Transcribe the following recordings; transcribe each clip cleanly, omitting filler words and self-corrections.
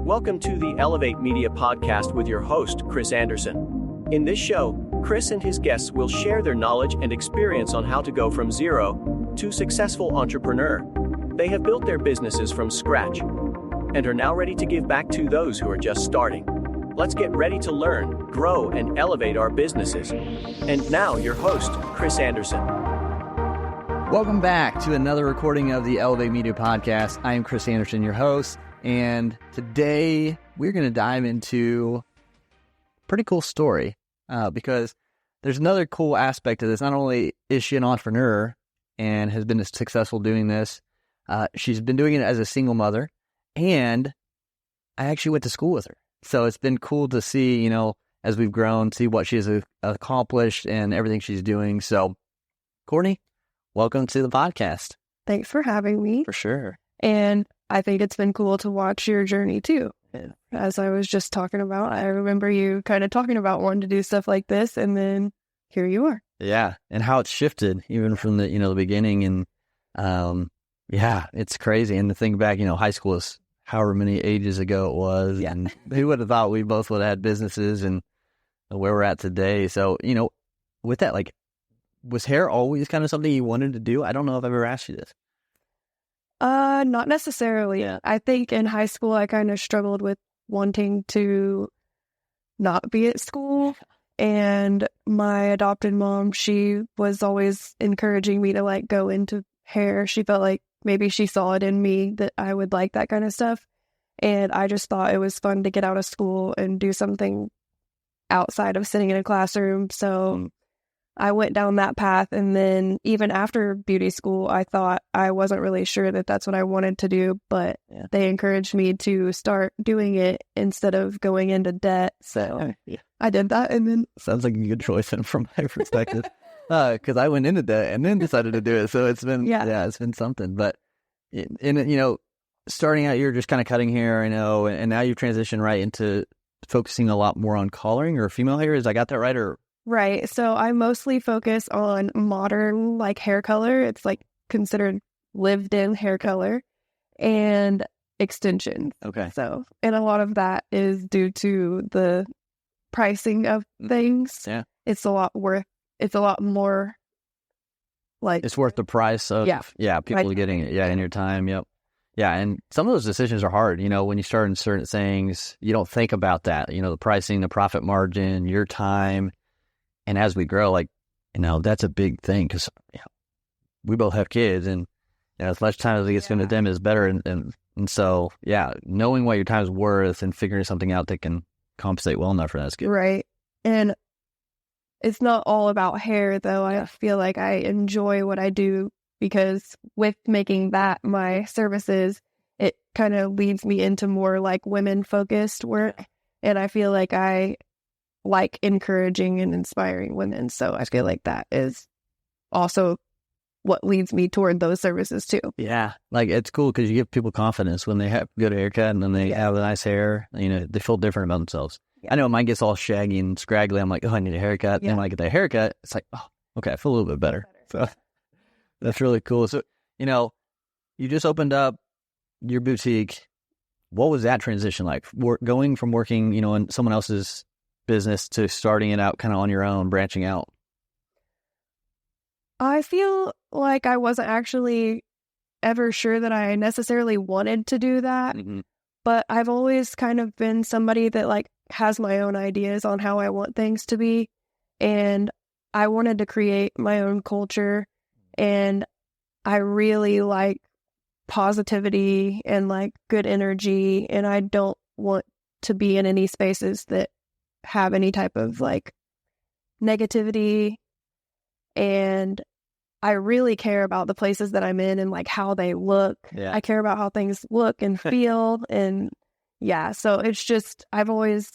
Welcome to the Elevate Media Podcast with your host, Chris Anderson. In this show, Chris and his guests will share their knowledge and experience on how to go from zero to successful entrepreneur. They have built their businesses from scratch and are now ready to give back to those who are just starting. Let's get ready to learn, grow, and elevate our businesses. And now, your host, Chris Anderson. Welcome back to another recording of the Elevate Media Podcast. I am Chris Anderson, your host, and today we're going to dive into a pretty cool story because there's another cool aspect to this. Not only is she an entrepreneur and has been successful doing this, she's been doing it as a single mother, and I actually went to school with her. So it's been cool to see, as we've grown, see what she has accomplished and everything she's doing. So, Courtney, welcome to the podcast. Thanks for having me. For sure. And I think it's been cool to watch your journey too. Yeah. As I was just talking about, I remember you kind of talking about wanting to do stuff like this, and then here you are. Yeah. And how it's shifted even from the, the beginning. And yeah, it's crazy. And to think back, high school is however many ages ago it was. Yeah. And who would have thought we both would have had businesses and where we're at today. So, with that, was hair always kind of something you wanted to do? I don't know if I've ever asked you this. Not necessarily. Yeah. I think in high school, I kind of struggled with wanting to not be at school. And my adopted mom, she was always encouraging me to go into hair. She felt like maybe she saw it in me that I would like that kind of stuff. And I just thought it was fun to get out of school and do something outside of sitting in a classroom. So I went down that path. And then even after beauty school, I thought I wasn't really sure that that's what I wanted to do, but they encouraged me to start doing it instead of going into debt. So I did that. And then sounds like a good choice from my perspective. Because I went into debt and then decided to do it. So it's been, it's been something. But starting out, you're just kind of cutting hair, I know, and now you've transitioned right into focusing a lot more on coloring or female hair. Is I got that right? Or right. So I mostly focus on modern hair color. It's considered lived in hair color and extensions. Okay. So, and a lot of that is due to the pricing of things. Yeah. It's a lot more it's worth the price of people getting it. Yeah. In your time. Yep. Yeah. And some of those decisions are hard. When you start in certain things, you don't think about that, the pricing, the profit margin, your time. And as we grow, that's a big thing because we both have kids, and as much time as we get spent with them is better. And so, knowing what your time is worth and figuring something out that can compensate well enough for that's good. Right. And it's not all about hair, though. I feel like I enjoy what I do because with making that my services, it kind of leads me into more women-focused work. And I feel like I like encouraging and inspiring women. So I feel like that is also what leads me toward those services too. Yeah. It's cool because you give people confidence when they have a good haircut and then they have the nice hair, they feel different about themselves. Yeah. I know mine gets all shaggy and scraggly. I'm like, I need a haircut. Yeah. And when I get that haircut, it's okay, I feel a little bit better. So that's really cool. So, you just opened up your boutique. What was that transition like? Going from working, in someone else's business to starting it out kind of on your own, branching out? I feel like I wasn't actually ever sure that I necessarily wanted to do that, but I've always kind of been somebody that has my own ideas on how I want things to be, and I wanted to create my own culture, and I really like positivity and good energy, and I don't want to be in any spaces that have any type of negativity. And I really care about the places that I'm in and how they look. Yeah. I care about how things look and feel. And so it's just, I've always,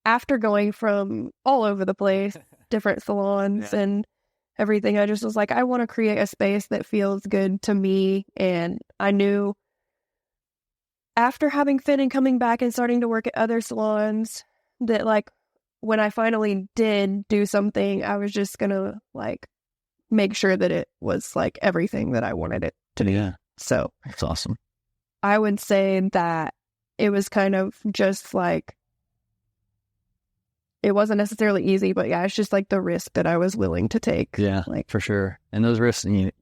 after going from all over the place, different salons and everything, I just was I want to create a space that feels good to me. And I knew after having fit and coming back and starting to work at other salons that when I finally did do something, I was just going to make sure that it was everything that I wanted it to be. Yeah. So that's awesome. I would say that it was kind of just like, it wasn't necessarily easy, but yeah, it's just like the risk that I was willing to take. Yeah, like for sure. And those risks, you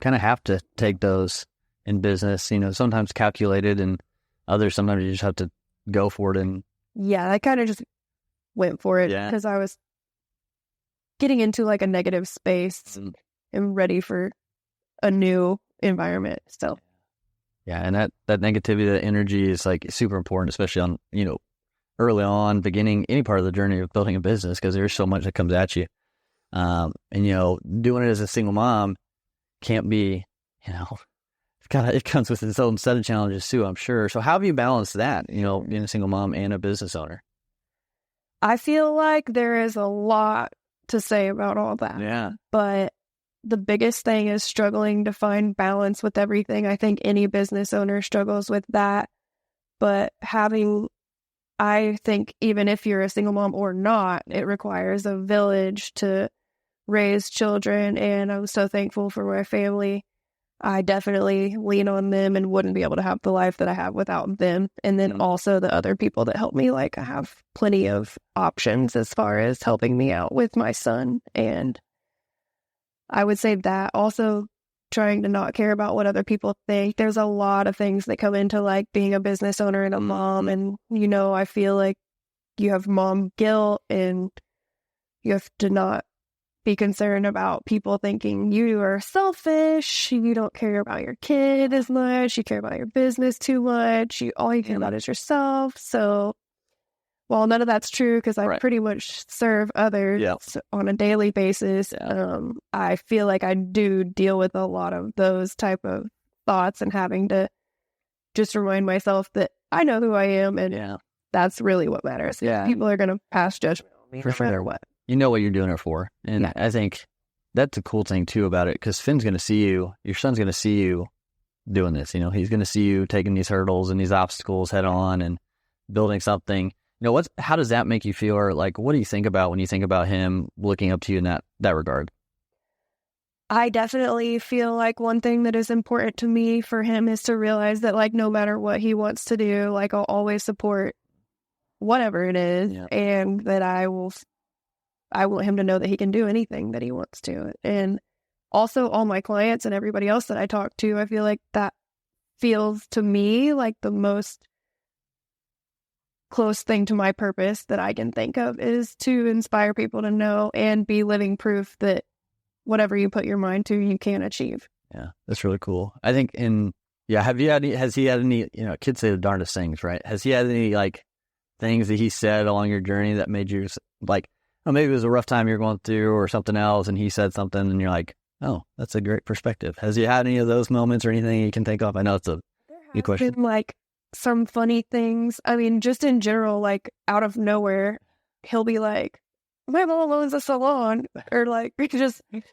kind of have to take those in business, sometimes calculated, and others, sometimes you just have to go for it. And yeah, I kind of just went for it because I was getting into like a negative space and ready for a new environment. So yeah, and that negativity, that energy is like super important, especially on, early on, beginning any part of the journey of building a business, because there's so much that comes at you. And, doing it as a single mom can't be, it comes with its own set of challenges too, I'm sure. So how have you balanced that, being a single mom and a business owner? I feel like there is a lot to say about all that. Yeah. But the biggest thing is struggling to find balance with everything. I think any business owner struggles with that. But I think even if you're a single mom or not, it requires a village to raise children. And I'm so thankful for my family. I definitely lean on them and wouldn't be able to have the life that I have without them. And then also the other people that help me, like I have plenty of options as far as helping me out with my son. And I would say that also trying to not care about what other people think. There's a lot of things that come into like being a business owner and a mom. And, I feel like you have mom guilt and you have to not be concerned about people thinking you are selfish, you don't care about your kid as much, you care about your business too much, all you care about is yourself. So while none of that's true, because I pretty much serve others on a daily basis, I feel like I do deal with a lot of those type of thoughts and having to just remind myself that I know who I am and that's really what matters. Yeah. People are going to pass judgment on me no matter what. You know what you're doing it for. And I think that's a cool thing too about it, because Finn's going to see you, your son's going to see you doing this. He's going to see you taking these hurdles and these obstacles head on and building something. How does that make you feel? Or like, what do you think about when you think about him looking up to you in that regard? I definitely feel like one thing that is important to me for him is to realize that like, no matter what he wants to do, like I'll always support whatever it is, and that I want him to know that he can do anything that he wants to. And also all my clients and everybody else that I talk to, I feel like that feels to me like the most close thing to my purpose that I can think of is to inspire people to know and be living proof that whatever you put your mind to, you can achieve. Yeah, that's really cool. I think has he had any, kids say the darndest things, right? Has he had any like things that he said along your journey that made you like, maybe it was a rough time you're going through or something else, and he said something and you're like, oh, that's a great perspective. Has he had any of those moments or anything you can think of? I know it's a good question. Been, like some funny things. I mean, just in general, like out of nowhere, he'll be like, my mom owns a salon, or like,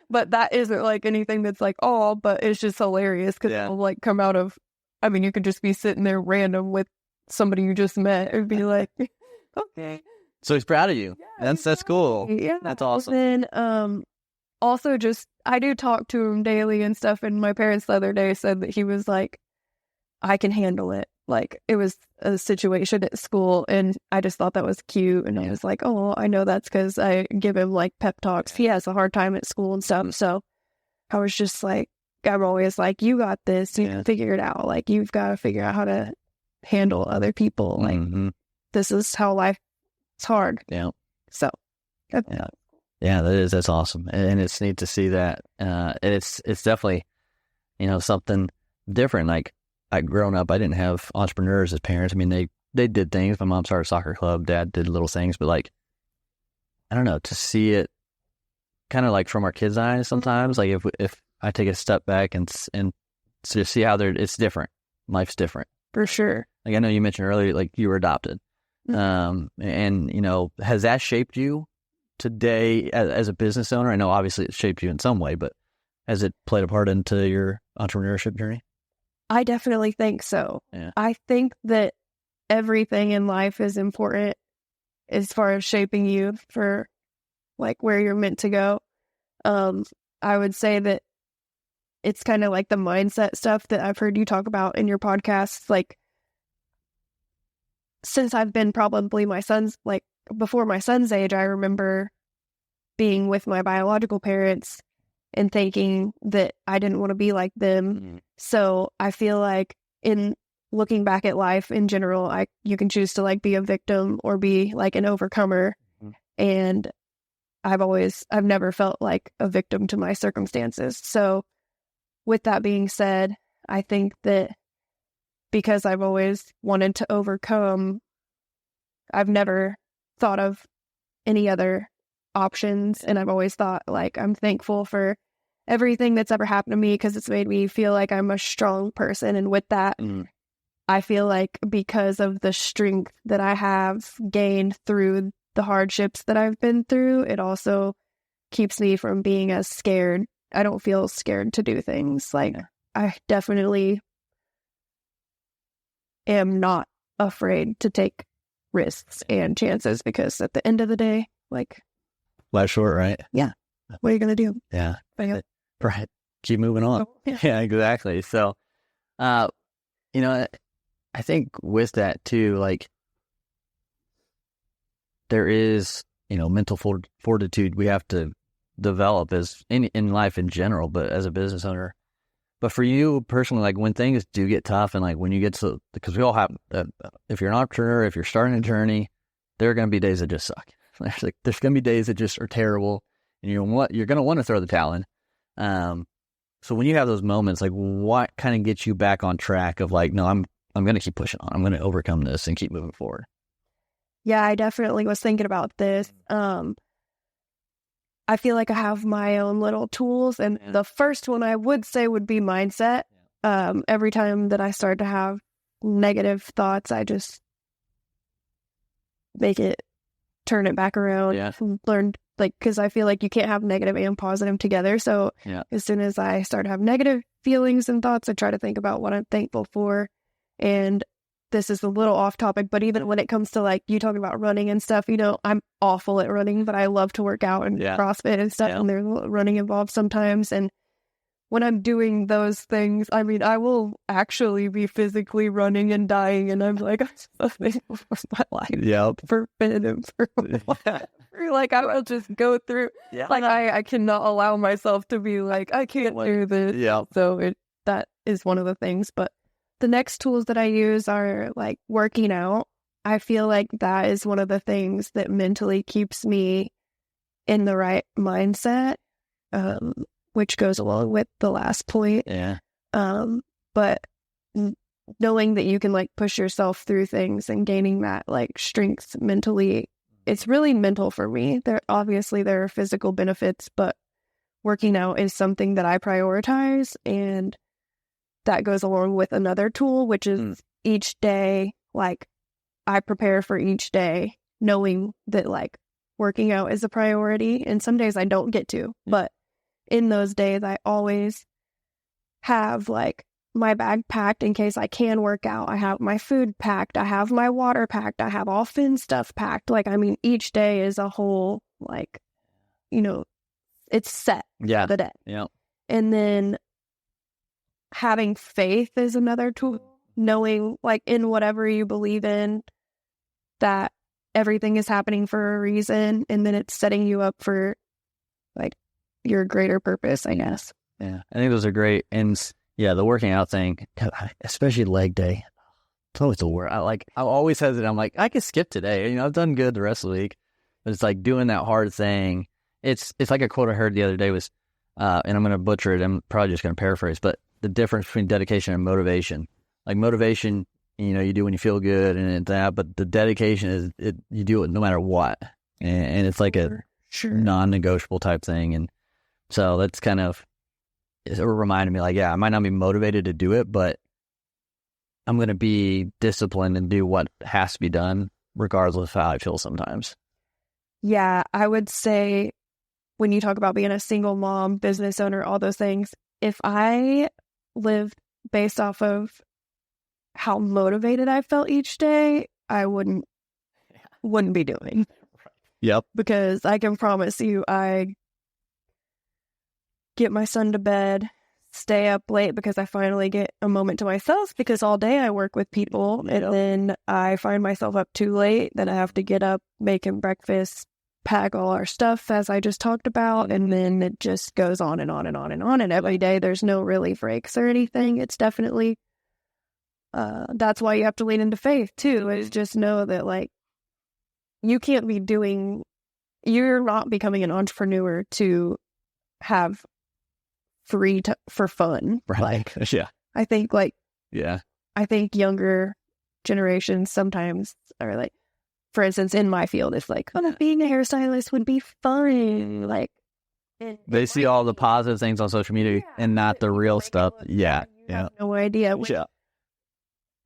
but that isn't like anything that's like, but it's just hilarious because it'll like come out of, I mean, you could just be sitting there random with somebody you just met and be like, okay. So he's proud of you. Yeah, that's cool. Yeah. That's awesome. And then, also just, I do talk to him daily and stuff. And my parents the other day said that he was like, I can handle it. Like it was a situation at school and I just thought that was cute. And I was like, oh, I know that's because I give him like pep talks. He has a hard time at school and stuff. So I was just like, I'm always like, you got this. You can figure it out. Like you've got to figure out how to handle other people. Like this is how life. It's hard. Yeah. So. Yeah, that's awesome. And it's neat to see that. And it's definitely, something different. Like growing up, I didn't have entrepreneurs as parents. I mean, they did things. My mom started a soccer club. Dad did little things, but like, I don't know, to see it kind of like from our kids' eyes sometimes, like if I take a step back and to see how it's different. Life's different. For sure. Like I know you mentioned earlier, like you were adopted. And has that shaped you today as a business owner? I know obviously it shaped you in some way, but has it played a part into your entrepreneurship journey? I definitely think so. Yeah. I think that everything in life is important as far as shaping you for like where you're meant to go. I would say that it's kind of like the mindset stuff that I've heard you talk about in your podcasts. Like, since I've been probably before my son's age, I remember being with my biological parents and thinking that I didn't want to be like them. So I feel like in looking back at life in general, you can choose to like be a victim or be like an overcomer. And I've never felt like a victim to my circumstances. So with that being said, I think that because I've always wanted to overcome, I've never thought of any other options. And I've always thought like, I'm thankful for everything that's ever happened to me because it's made me feel like I'm a strong person. And with that, I feel like because of the strength that I have gained through the hardships that I've been through, it also keeps me from being as scared. I don't feel scared to do things. Like I definitely am not afraid to take risks and chances because at the end of the day, like life's short, right? Yeah. What are you going to do? Yeah. Right. Keep moving on. Yeah, exactly. So, I think with that too, like there is, mental fortitude we have to develop as in life in general, but as a business owner. But for you personally, like when things do get tough and like when you get to, because we all have, if you're an entrepreneur, if you're starting a journey, there are going to be days that just suck. There's going to be days that just are terrible and you're going to want to throw the towel in. So when you have those moments, like what kind of gets you back on track of like, no, I'm going to keep pushing on. I'm going to overcome this and keep moving forward. Yeah, I definitely was thinking about this. I feel like I have my own little tools, and the first one I would say would be mindset. Every time that I start to have negative thoughts, I just turn it back around. Yeah. Learn, because I feel like you can't have negative and positive together. So as soon as I start to have negative feelings and thoughts, I try to think about what I'm thankful for. And this is a little off topic, but even when it comes to like you talking about running and stuff, I'm awful at running, but I love to work out and CrossFit and stuff. And there's running involved sometimes. And when I'm doing those things, I mean, I will actually be physically running and dying. And I'm like, I'm so thankful for my life. For like, I will just go through. Like, I cannot allow myself to be like, I can't do this. So that is one of the things. But the next tools that I use are like working out. I feel like that is one of the things that mentally keeps me in the right mindset, which goes along with the last point. But knowing that you can like push yourself through things and gaining that like strength mentally, it's really mental for me. There are physical benefits, but working out is something that I prioritize, and that goes along with another tool, which is each day, like I prepare for each day, knowing that like working out is a priority. And some days I don't get to, but in those days, I always have like my bag packed in case I can work out. I have my food packed. I have my water packed. I have all Finn stuff packed. Like, I mean, each day is a whole, like, it's set for the day. And then having faith is another tool, knowing like in whatever you believe in that everything is happening for a reason, and then it's setting you up for like your greater purpose, I guess. I think those are great. And the working out thing, especially leg day, it's always the worst. I always hesitate. I'm like, I could skip today. I've done good the rest of the week, but it's like doing that hard thing. It's like a quote I heard the other day was, and I'm going to butcher it. I'm probably just going to paraphrase, but the difference between dedication and motivation. Like motivation, you do when you feel good and that, but the dedication is you do it no matter what. And it's like a non-negotiable type thing. And so that's kind of, it reminded me like, I might not be motivated to do it, but I'm going to be disciplined and do what has to be done regardless of how I feel sometimes. Yeah, I would say when you talk about being a single mom, business owner, all those things, if I lived based off of how motivated I felt each day, I wouldn't be doing. Because I can promise you, I get my son to bed stay up late because I finally get a moment to myself, because all day I work with people, and then I find myself up too late. Then I have to get up, make him breakfast, pack all our stuff as I just talked about, and then it just goes on and on and on and on. And every day there's no really breaks or anything. It's definitely that's why you have to lean into faith too, is just know that like you're not becoming an entrepreneur to have for fun. Right. Like, Yeah. I think like, Yeah. I think younger generations sometimes are like, for instance, in my field, it's like, oh, being a hairstylist would be fun. Like, They see all the positive things on social media and not the real stuff. Yeah. You have no idea. Yeah.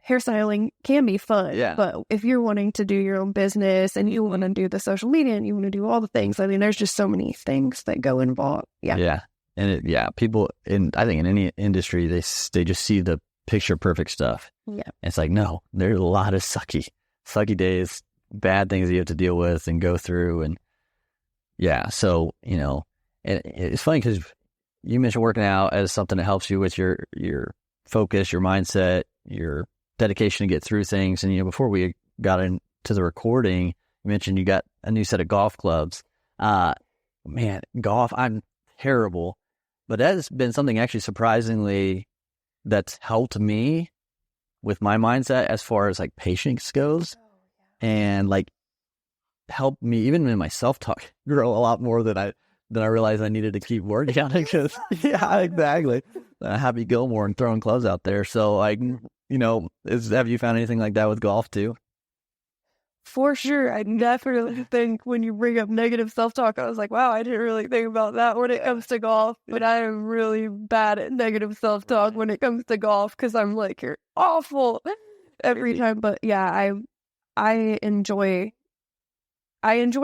Hairstyling can be fun, Yeah. but if you're wanting to do your own business and you want to do the social media and you want to do all the things, I mean, there's just so many things that go involved. Yeah. Yeah. And people I think in any industry, they just see the picture perfect stuff. Yeah. And it's like, no, there's a lot of sucky days, bad things you have to deal with and go through. And yeah, so, and it's funny because you mentioned working out as something that helps you with your focus, your mindset, your dedication to get through things. And, before we got into the recording, you mentioned you got a new set of golf clubs. Man, golf, I'm terrible, but that has been something actually surprisingly that's helped me with my mindset as far as like patience goes, and like helped me even in my self-talk grow a lot more than I realized I needed to keep working on it. Because yeah, exactly. Happy Gilmore and throwing clubs out there. So like, have you found anything like that with golf too? For sure. I definitely think when you bring up negative self-talk, I was like, wow, I didn't really think about that when it comes to golf. But I am really bad at negative self-talk when it comes to golf, because I'm like, you're awful every time. But yeah, I enjoy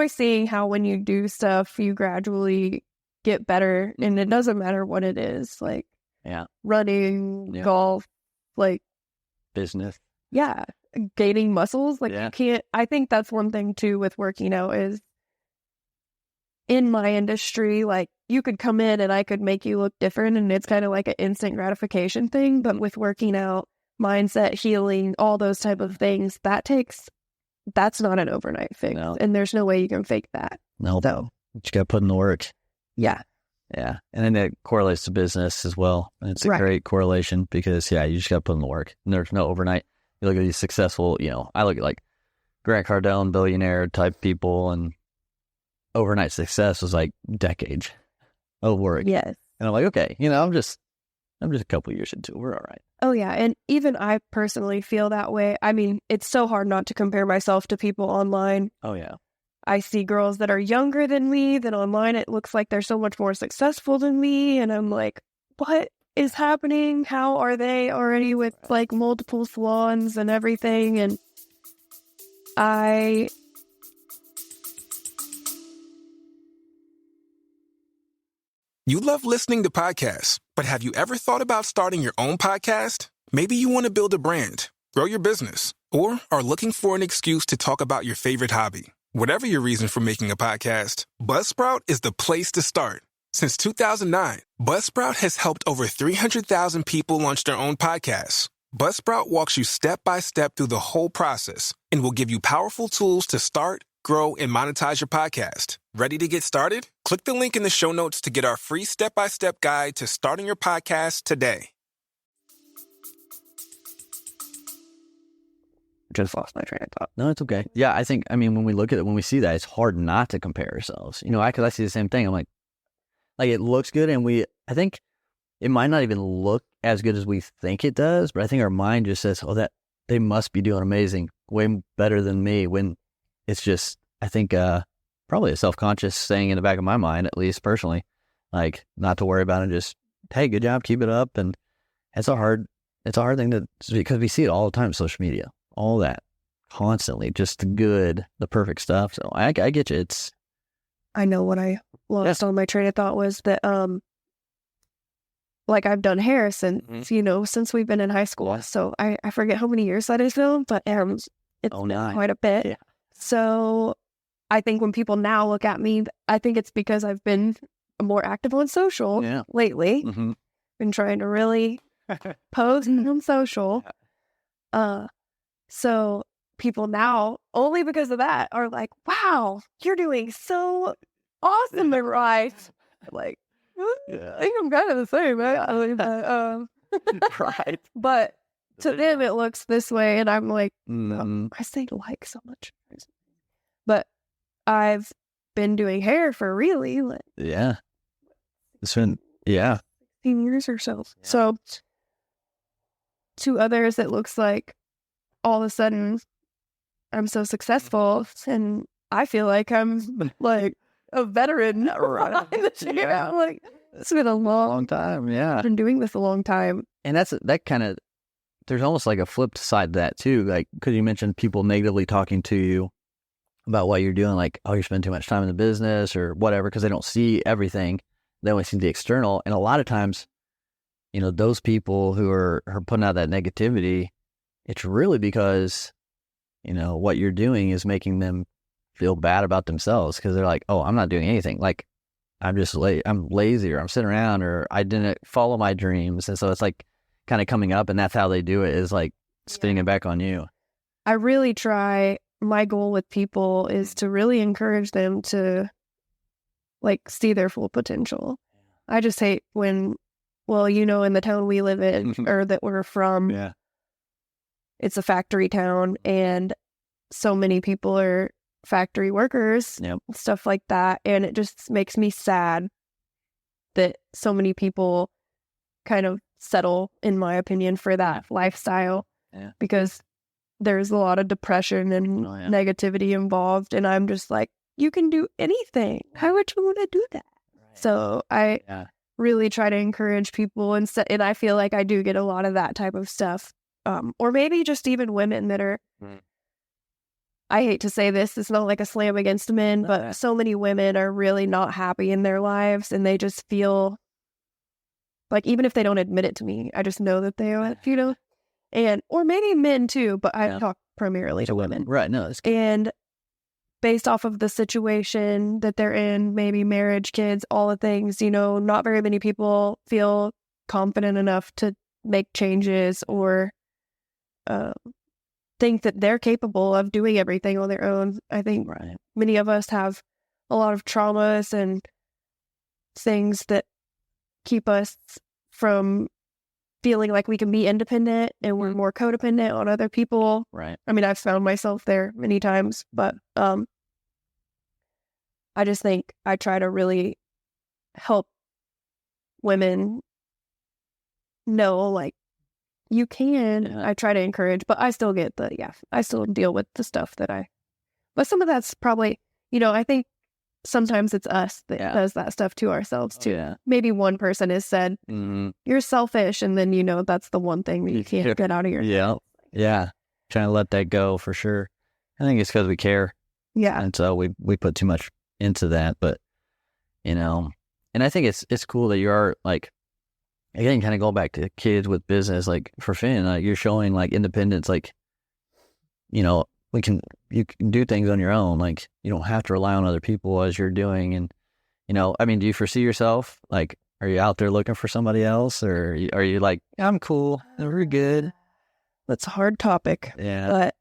seeing how when you do stuff, you gradually get better. And it doesn't matter what it is, like running, golf, like business. Yeah. Gaining muscles. Like you can't, I think that's one thing too with working out is in my industry, like you could come in and I could make you look different, and it's kind of like an instant gratification thing. But with working out, mindset, healing, all those type of things, that's not an overnight fix. No. And there's no way you can fake that. No. So you got to put in the work. Yeah. Yeah. And then that correlates to business as well. And it's a great correlation because, you just got to put in the work. And there's no overnight. You look at these successful, I look at like Grant Cardone, billionaire type people, and overnight success was like decades of work. Yes. And I'm like, okay, I'm just a couple of years into it. We're all right. Oh, yeah. And even I personally feel that way. I mean, it's so hard not to compare myself to people online. Oh, yeah. I see girls that are younger than me, that online it looks like they're so much more successful than me. And I'm like, what is happening? How are they already with like multiple salons and everything? And You love listening to podcasts, but have you ever thought about starting your own podcast? Maybe you want to build a brand, grow your business, or are looking for an excuse to talk about your favorite hobby. Whatever your reason for making a podcast, Buzzsprout is the place to start. Since 2009, Buzzsprout has helped over 300,000 people launch their own podcasts. Buzzsprout walks you step by step through the whole process and will give you powerful tools to start, grow, and monetize your podcast. Ready to get started? Click the link in the show notes to get our free step-by-step guide to starting your podcast today. Just lost my train of thought. No, it's okay. Yeah, I think, when we look at it, when we see that, it's hard not to compare ourselves. Because I see the same thing. I'm like it looks good, and I think it might not even look as good as we think it does, but I think our mind just says, oh, that they must be doing amazing, way better than me, when it's just, I think, probably a self-conscious thing in the back of my mind, at least personally, like not to worry about it, just, hey, good job, keep it up. And it's a hard thing because we see it all the time, social media, all that constantly, just the good, the perfect stuff. So I get you. I know what I lost on my train of thought was that, like I've done hair since, since we've been in high school. Yeah. So I forget how many years that is now, but it's been quite a bit. Yeah. So I think when people now look at me, I think it's because I've been more active on social lately. Mm-hmm. been trying to really post on social. So people now, only because of that, are like, wow, you're doing so awesome and right. Like, I think I'm kind of the same, actually. Right. But to them, it looks this way, and I'm like, I say like so much. But I've been doing hair for really like It's been 16 years or so. So to others, it looks like all of a sudden I'm so successful, and I feel like I'm like a veteran. Right. I'm like, it's been a long time. Yeah. I've been doing this a long time. And that kind of, there's almost like a flipped side to that too. Like, because you mentioned people negatively talking to you about what you're doing, like, oh, you're spending too much time in the business or whatever, because they don't see everything. They only see the external. And a lot of times, those people who are putting out that negativity, it's really because, what you're doing is making them feel bad about themselves, because they're like, oh, I'm not doing anything. Like, I'm just I'm lazy, or I'm sitting around, or I didn't follow my dreams. And so it's like kind of coming up, and that's how they do it, is like spinning it back on you. I really try. My goal with people is to really encourage them to like see their full potential. I just hate when, in the town we live in or that we're from, it's a factory town, and so many people are factory workers, stuff like that. And it just makes me sad that so many people kind of settle, in my opinion, for that lifestyle, because there's a lot of depression and negativity involved. And I'm just like, you can do anything. How would you want to do that? Right. So I really try to encourage people, and I feel like I do get a lot of that type of stuff. Or maybe just even women that are, I hate to say this, it's not like a slam against men, but so many women are really not happy in their lives, and they just feel like, even if they don't admit it to me, I just know that they are, and, or maybe men too, but I talk primarily to women. Right. No, that's good. And based off of the situation that they're in, maybe marriage, kids, all the things, not very many people feel confident enough to make changes or think that they're capable of doing everything on their own. I think many of us have a lot of traumas and things that keep us from feeling like we can be independent, and we're more codependent on other people. Right. I mean, I've found myself there many times, but I just think I try to really help women know, like, you can. I try to encourage, but I still get I still deal with the stuff but some of that's probably, I think sometimes it's us that does that stuff to ourselves too. Maybe one person has said, you're selfish, and then that's the one thing that you can't get out of your head. Yeah. Trying to let that go, for sure. I think it's because we care. Yeah. And so we put too much into that, but and I think it's cool that you are, like, again, kind of going back to kids with business, like for Finn, like, you're showing like independence, like, you can do things on your own. Like, you don't have to rely on other people as you're doing. And, I mean, do you foresee yourself, like, are you out there looking for somebody else, or are you like, I'm cool, we're good? That's a hard topic. Yeah. But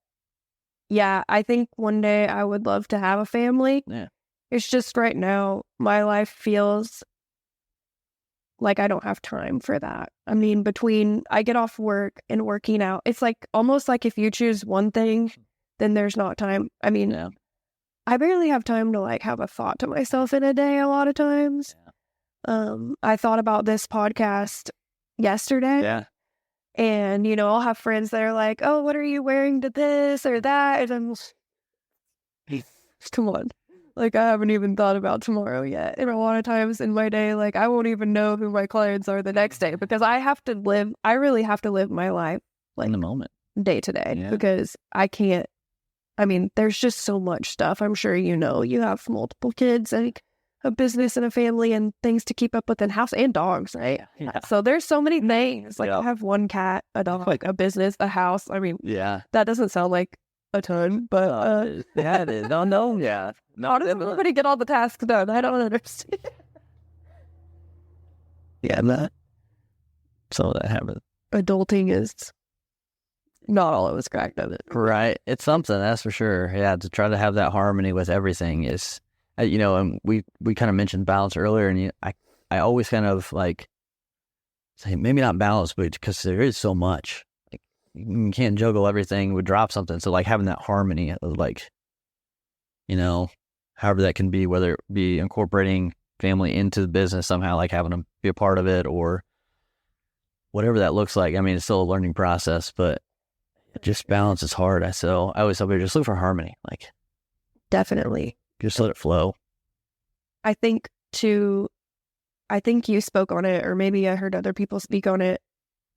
I think one day I would love to have a family. Yeah. It's just right now, my life feels like I don't have time for that. I mean, between I get off work and working out, it's like almost like if you choose one thing, then there's not time. I mean, I barely have time to like have a thought to myself in a day a lot of times. I thought about this podcast yesterday. Yeah. And, I'll have friends that are like, oh, what are you wearing to this or that? And I'm come on. Like, I haven't even thought about tomorrow yet. And a lot of times in my day, like, I won't even know who my clients are the next day, because I really have to live my life, like, in the moment, day to day, because I can't, I mean, there's just so much stuff. I'm sure you have multiple kids and a business and a family and things to keep up with, in house and dogs, right? Yeah. So there's so many things. Like, I have one cat, a dog, a business, a house. I mean, that doesn't sound like a ton, but it is. No, yeah. No, how does everybody get all the tasks done? I don't understand. some of that happens. Adulting is not all it was cracked of it. Right. It's something, that's for sure. Yeah, to try to have that harmony with everything is, and we kind of mentioned balance earlier, and I always kind of like say, maybe not balance, but because there is so much. Like, you can't juggle everything, would drop something. So, like, having that harmony of, like, however that can be, whether it be incorporating family into the business somehow, like having them be a part of it or whatever that looks like. I mean, it's still a learning process, but just balance is hard. I always tell people, just look for harmony. Like, Definitely. just let it flow. I think you spoke on it, or maybe I heard other people speak on it,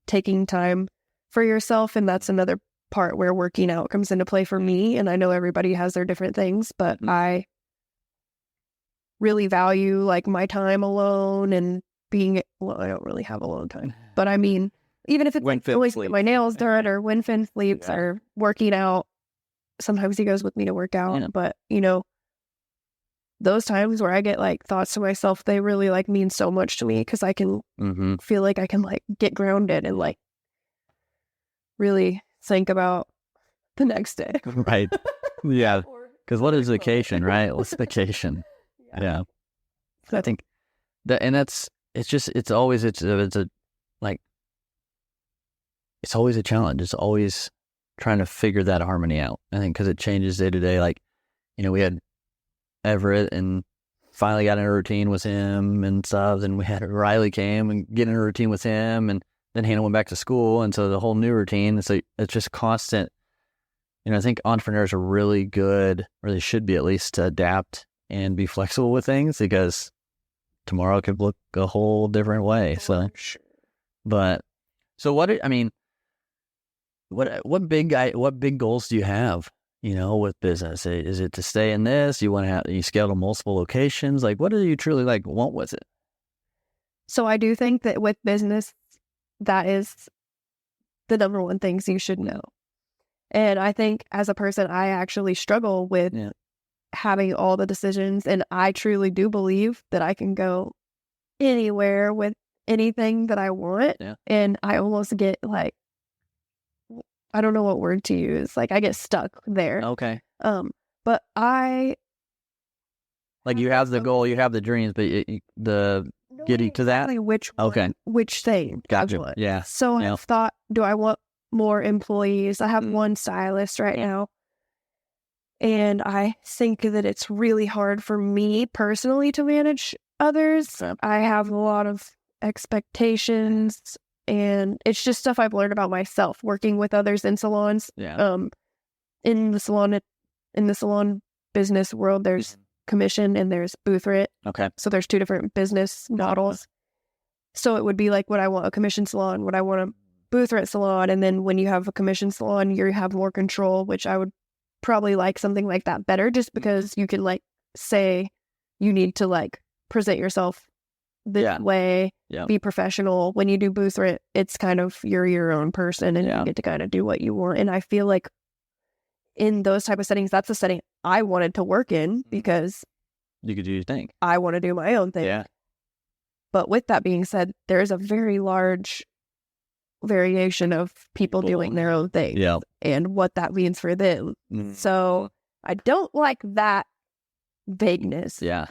taking time for yourself. And that's another part where working out comes into play for me. And I know everybody has their different things, but I really value like my time alone and I don't really have alone time, but I mean, even if it's When like Finn always sleeps. get my nails done or when Finn sleeps or working out, sometimes he goes with me to work out, but those times where I get like thoughts to myself, they really like mean so much to me because I can feel like I can like get grounded and like really think about the next day. Right. Yeah. Because what is vacation, right? What's vacation? Yeah. So, I think that, and it's always a challenge. It's always trying to figure that harmony out. I think because it changes day to day. Like, we had Everett and finally got in a routine with him and stuff. Then we had Riley came and get in a routine with him, and then Hannah went back to school, and so the whole new routine. So it's just constant. I think entrepreneurs are really good, or they should be at least, to adapt and be flexible with things, because tomorrow could look a whole different way. So, but so what big goals do you have? With business, is it to stay in this? You scale to multiple locations? Like, what do you truly like want with it? So I do think that with business, that is the number one things you should know. And I think as a person, I actually struggle with having all the decisions. And I truly do believe that I can go anywhere with anything that I want. Yeah. And I almost get like, I don't know what word to use. Like, I get stuck there. Okay. But I like, you have the goal, you have the dreams, but getting to that. Exactly which thing. Gotcha. Yeah. So I've thought, do I want more employees? I have one stylist right now. And I think that it's really hard for me personally to manage others. Okay. I have a lot of expectations, and it's just stuff I've learned about myself working with others in salons. Yeah. In the salon business world, there's commission and there's booth rent. Okay. So there's two different business models. So it would be like, would I want a commission salon? Would I want a booth rent salon? And then when you have a commission salon, you have more control, which I would probably like something like that better, just because you can like say you need to like present yourself this way, be professional. When you do booth rent, it's kind of you're your own person and you get to kind of do what you want. And I feel like in those type of settings, that's a setting I wanted to work in because you could do your thing. I want to do my own thing. Yeah. But with that being said, there is a very large variation of people doing their own thing and what that means for them. So I don't like that vagueness. Yeah.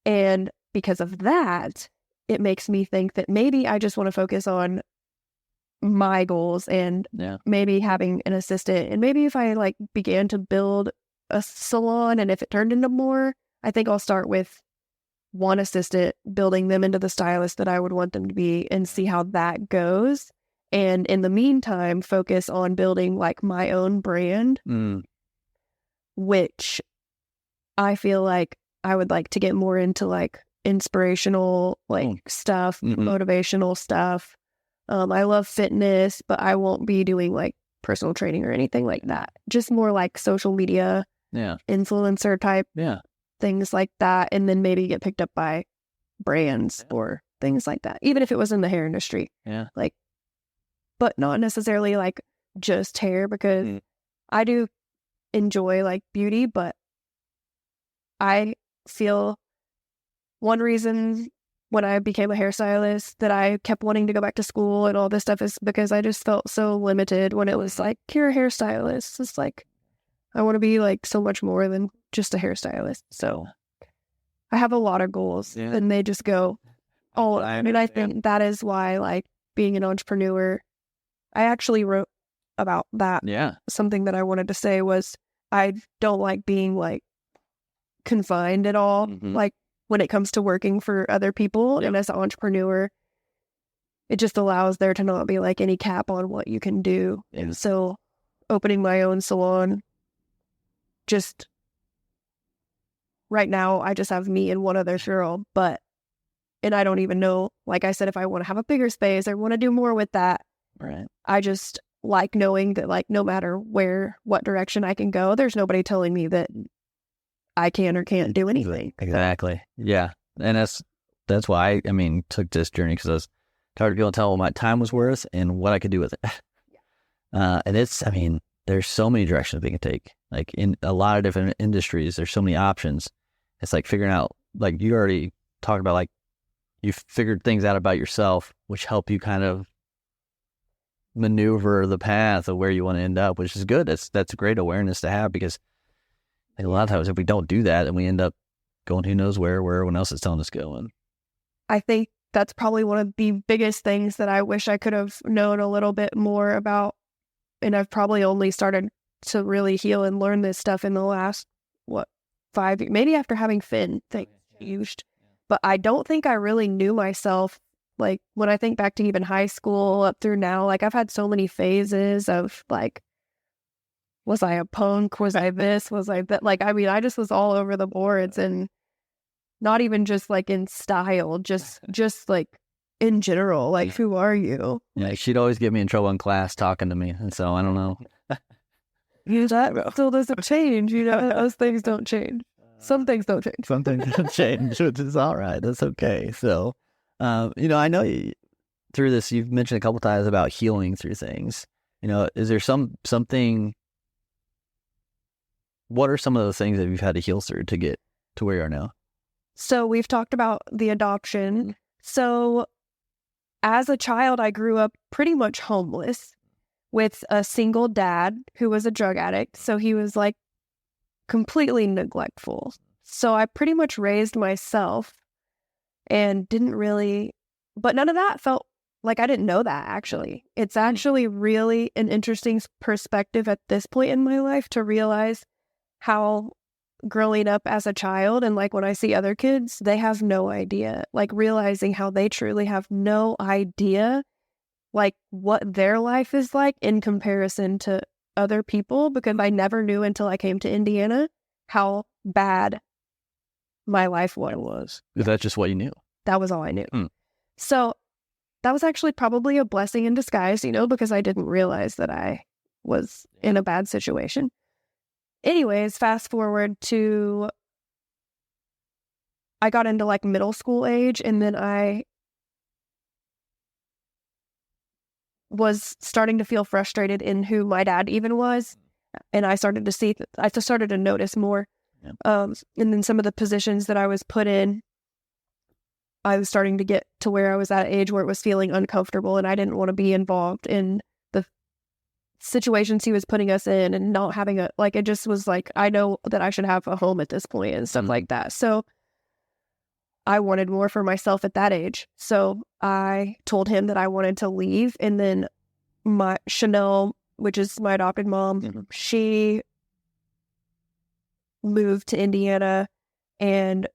And because of that, it makes me think that maybe I just want to focus on my goals and maybe having an assistant. And maybe if I like began to build a salon and if it turned into more, I think I'll start with one assistant, building them into the stylist that I would want them to be and see how that goes. And in the meantime, focus on building like my own brand, which I feel like I would like to get more into like inspirational like stuff, motivational stuff. I love fitness, but I won't be doing like personal training or anything like that. Just more like social media, influencer type things like that. And then maybe get picked up by brands or things like that. Even if it was in the hair industry. Yeah. Like, but not necessarily like just hair, because I do enjoy like beauty, but I feel one reason when I became a hairstylist that I kept wanting to go back to school and all this stuff is because I just felt so limited when it was like, you're a hairstylist. It's like, I want to be like so much more than just a hairstylist. So I have a lot of goals and they just go, I think that is why like being an entrepreneur, I actually wrote about that. Yeah. Something that I wanted to say was I don't like being like confined at all. Like when it comes to working for other people and as an entrepreneur, it just allows there to not be like any cap on what you can do. And so opening my own salon, just right now, I just have me and one other girl, and I don't even know, like I said, if I want to have a bigger space or want to do more with that. Right. I just like knowing that like no matter what direction I can go, there's nobody telling me that I can or can't do anything. Exactly. Yeah. And that's why I took this journey, because I was tired of people telling what my time was worth and what I could do with it. And there's so many directions we can take. Like in a lot of different industries, there's so many options. It's like figuring out, like you already talked about, like you figured things out about yourself, which help you kind of maneuver the path of where you want to end up, which is good. That's great awareness to have, because a lot of times if we don't do that, then we end up going who knows where everyone else is telling us to go. And I think that's probably one of the biggest things that I wish I could have known a little bit more about. And I've probably only started to really heal and learn this stuff in the last, 5 years, maybe after having Finn changed. But I don't think I really knew myself. Like when I think back to even high school up through now, like I've had so many phases of like, was I a punk? Was I this? Was I that? Like, I just was all over the boards, and not even just like in style, just like in general, like who are you? Yeah, she'd always get me in trouble in class talking to me, and so I don't know. That still doesn't change, those things don't change. Some things don't change. Some things don't change, which is all right. That's okay. So, I know through this, you've mentioned a couple times about healing through things. Is there something, what are some of those things that you've had to heal through to get to where you are now? So we've talked about the adoption. So as a child, I grew up pretty much homeless with a single dad who was a drug addict. So he was like completely neglectful. So I pretty much raised myself and didn't really, but none of that felt like I didn't know that actually. It's actually really an interesting perspective at this point in my life to realize how growing up as a child and like when I see other kids, they have no idea, like realizing how they truly have no idea like what their life is like in comparison to other people, because I never knew until I came to Indiana how bad my life was. Is that just what you knew? That was all I knew. So that was actually probably a blessing in disguise, because I didn't realize that I was in a bad situation. Anyways, fast forward to I got into like middle school age, and then I was starting to feel frustrated in who my dad even was. And I started to notice more. And then some of the positions that I was put in, I was starting to get to where I was at an age where it was feeling uncomfortable, and I didn't want to be involved in the situations he was putting us in, and not having it just was like, I know that I should have a home at this point and stuff like that. So I wanted more for myself at that age. So I told him that I wanted to leave. And then my Chanel, which is my adopted mom, she moved to Indiana. And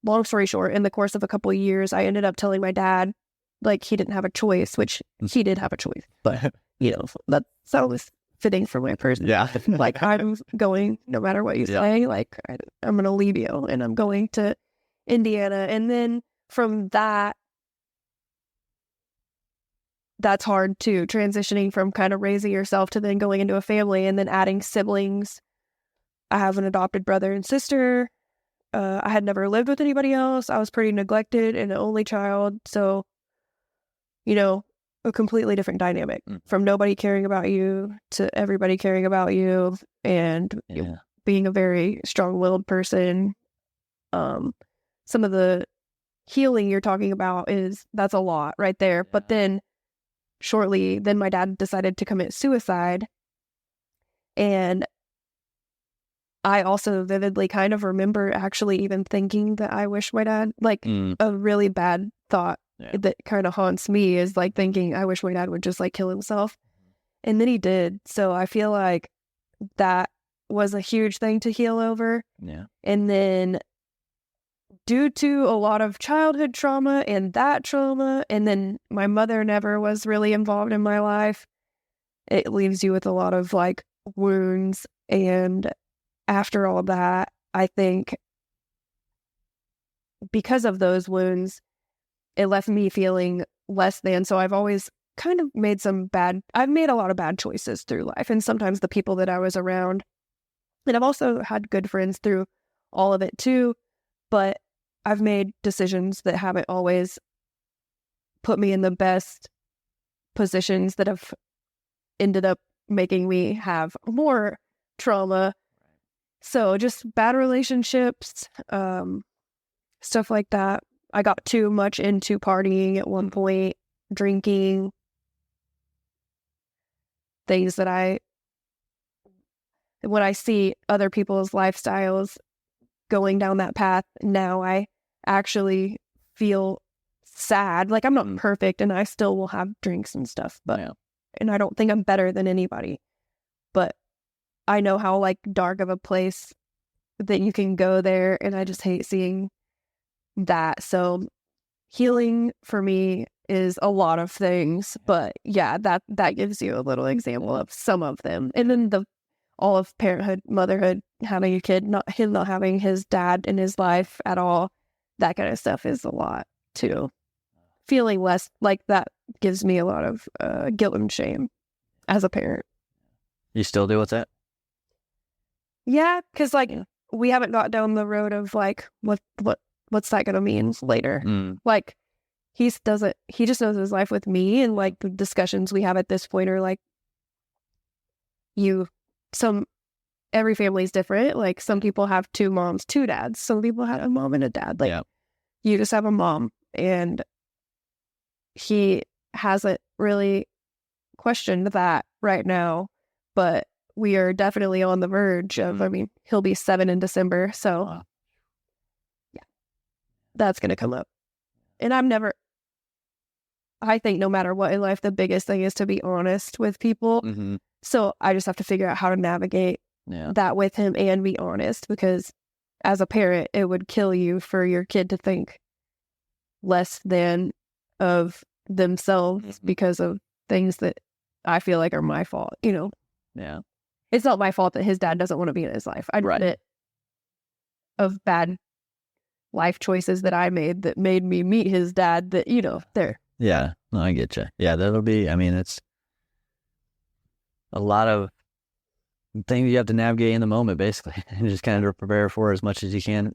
long story short, in the course of a couple of years, I ended up telling my dad, like, he didn't have a choice, which he did have a choice. But, that sounds fitting for my person. Yeah. Like, I'm going, no matter what you say, like, I'm going to leave you and I'm going to Indiana. And then from that's hard too, transitioning from kind of raising yourself to then going into a family and then adding siblings. I have an adopted brother and sister. I had never lived with anybody else. I was pretty neglected and an only child. So, a completely different dynamic from nobody caring about you to everybody caring about you, and being a very strong-willed person. Some of the healing you're talking about that's a lot right there. Yeah. But then then my dad decided to commit suicide. And I also vividly kind of remember actually even thinking that I wish my dad, like a really bad thought that kind of haunts me is like thinking I wish my dad would just like kill himself. And then he did. So I feel like that was a huge thing to heal over. Yeah. And then due to a lot of childhood trauma and that trauma, and then my mother never was really involved in my life, it leaves you with a lot of like wounds. And after all that, I think because of those wounds, it left me feeling less than. So I've always kind of I've made a lot of bad choices through life, and sometimes the people that I was around. And I've also had good friends through all of it too, but I've made decisions that haven't always put me in the best positions that have ended up making me have more trauma. So just bad relationships, stuff like that. I got too much into partying at one point, drinking, things that when I see other people's lifestyles going down that path, now I actually feel sad. Like I'm not perfect and I still will have drinks and stuff, and I don't think I'm better than anybody, but I know how like dark of a place that you can go there, and I just hate seeing that. So healing for me is a lot of things, but yeah, that gives you a little example of some of them. And then all of parenthood, motherhood, having a kid, not having his dad in his life at all, that kind of stuff is a lot too. Feeling less like that gives me a lot of guilt and shame as a parent. You still deal with that? Yeah, because like we haven't got down the road of like what's that gonna mean later. Like he just knows his life with me, and like the discussions we have at this point are like every family's different. Like some people have 2 moms, 2 dads. Some people have a mom and a dad. Like you just have a mom, and he hasn't really questioned that right now, but we are definitely on the verge of, he'll be 7 in December. So that's going to come up. And I think no matter what in life, the biggest thing is to be honest with people. So I just have to figure out how to navigate that with him and be honest, because as a parent, it would kill you for your kid to think less than of themselves because of things that I feel like are my fault, Yeah. It's not my fault that his dad doesn't want to be in his life. I admit of bad life choices that I made that made me meet his dad that, there. Yeah. No, I get you. Yeah, that'll be, it's a lot of things you have to navigate in the moment, basically, and just kind of prepare for as much as you can.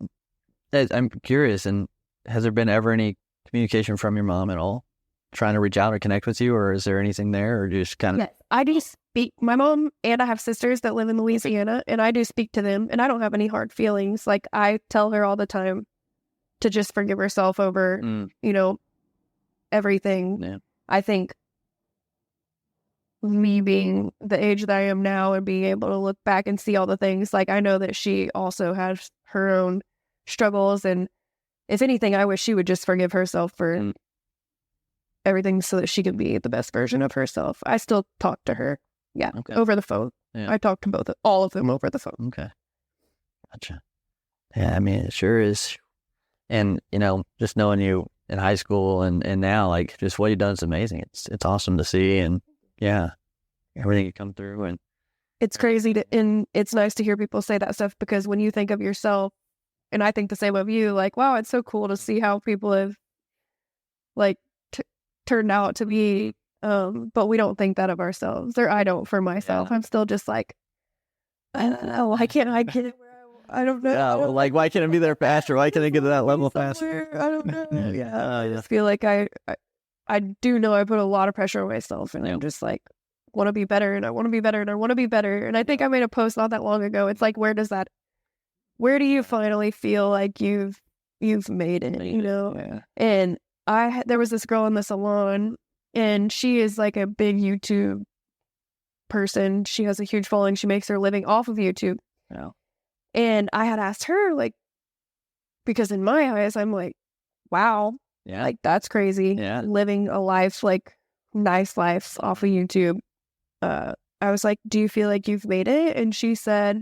I'm curious, and has there been ever any communication from your mom at all, trying to reach out or connect with you, or is there anything there, or just kind of... Yes, I do speak. My mom and I have sisters that live in Louisiana, and I do speak to them, and I don't have any hard feelings. Like, I tell her all the time to just forgive herself over, everything. Yeah. I think me being the age that I am now and being able to look back and see all the things, like, I know that she also has her own struggles, and if anything, I wish she would just forgive herself for everything so that she can be the best version of herself. I still talk to her, over the phone. Yeah. I talk to all of them over the phone. Okay. Gotcha. Yeah, it sure is. And, just knowing you in high school and now, like, just what you've done is amazing. It's awesome to see, and everything you come through, and it's crazy and it's nice to hear people say that stuff, because when you think of yourself, and I think the same of you, like, wow, it's so cool to see how people have like turned out to be, but we don't think that of ourselves, or I don't for myself. I'm still just like, I don't know, why can't I get it where I don't know. Yeah, like, why can't I be there faster? Why can't I get to that level faster? I don't know. I just feel like I do know I put a lot of pressure on myself, and I'm just like, want to be better, and I want to be better, and I want to be better. And I think I made a post not that long ago. It's like, where do you finally feel like you've you've made it, you know? Yeah. And there was this girl in the salon, and she is like a big YouTube person. She has a huge following. She makes her living off of YouTube. Yeah. And I had asked her, like, because in my eyes, I'm like, wow, Yeah. like that's crazy. Yeah. Living a life, like nice lives off of YouTube. I was like, do you feel like you've made it? And she said,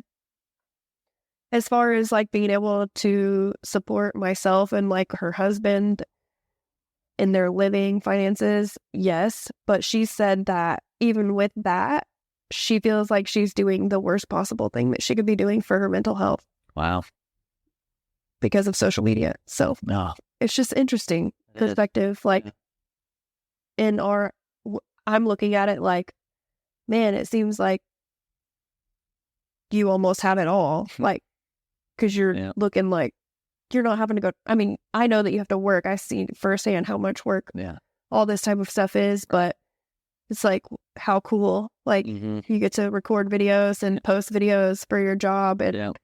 as far as like being able to support myself and like her husband in their living finances, yes. But she said that even with that, she feels like she's doing the worst possible thing that she could be doing for her mental health. Wow. Because of social media. So it's just interesting perspective. Like I'm looking at it like, man, it seems like you almost have it all. Like, because you're looking like you're not having to go. I mean, I know that you have to work. I see firsthand how much work all this type of stuff is, but it's like, how cool. Like, you get to record videos and post videos for your job. And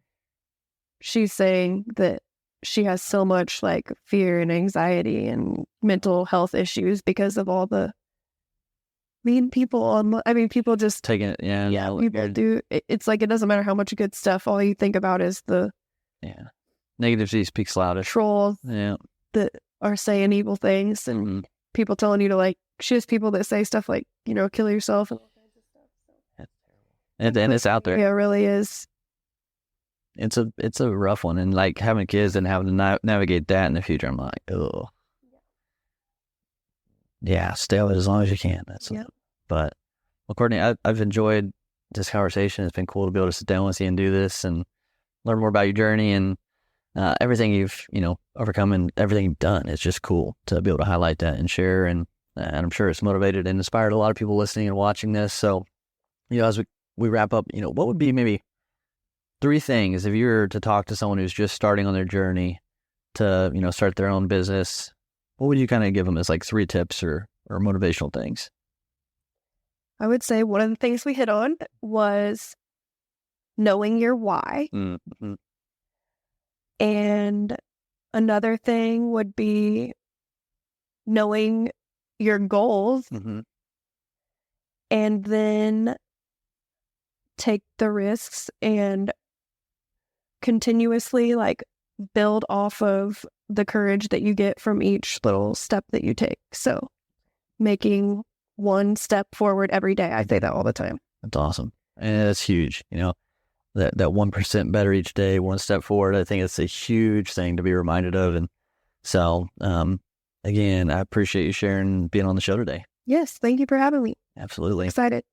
she's saying that she has so much like fear and anxiety and mental health issues because of all the mean people people just taking it. People do. It's like, it doesn't matter how much good stuff, all you think about is the negativity speaks loudest. Trolls that are saying evil things, and people telling you to like, she has people that say stuff like, you know, kill yourself and all kinds of stuff. So. That's terrible. And it's out there. Yeah, it really is. It's a rough one, and like having kids and having to navigate that in the future, I'm like, oh, stay with it as long as you can. But well, Courtney, I've enjoyed this conversation. It's been cool to be able to sit down with you and do this and learn more about your journey and everything you've overcome and everything you've done. It's just cool to be able to highlight that and share, and I'm sure it's motivated and inspired a lot of people listening and watching this. So, as we wrap up, what would be maybe 3 things if you were to talk to someone who's just starting on their journey to, start their own business? What would you kind of give them as like 3 tips or motivational things? I would say one of the things we hit on was knowing your why. Mm-hmm. And another thing would be knowing your goals, and then take the risks and continuously like build off of the courage that you get from each little step that you take. So making one step forward every day. I say that all the time. That's awesome. And that's huge. That 1% better each day, one step forward. I think it's a huge thing to be reminded of. And so, again, I appreciate you sharing, being on the show today. Yes. Thank you for having me. Absolutely. Excited.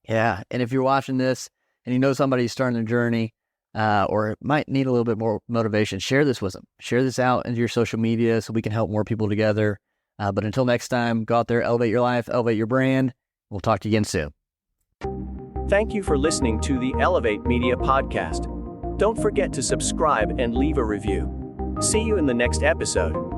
Yeah. And if you're watching this and you know somebody who's starting their journey, or might need a little bit more motivation, share this with them. Share this out into your social media so we can help more people together. But until next time, go out there, elevate your life, elevate your brand. We'll talk to you again soon. Thank you for listening to the Elevate Media Podcast. Don't forget to subscribe and leave a review. See you in the next episode.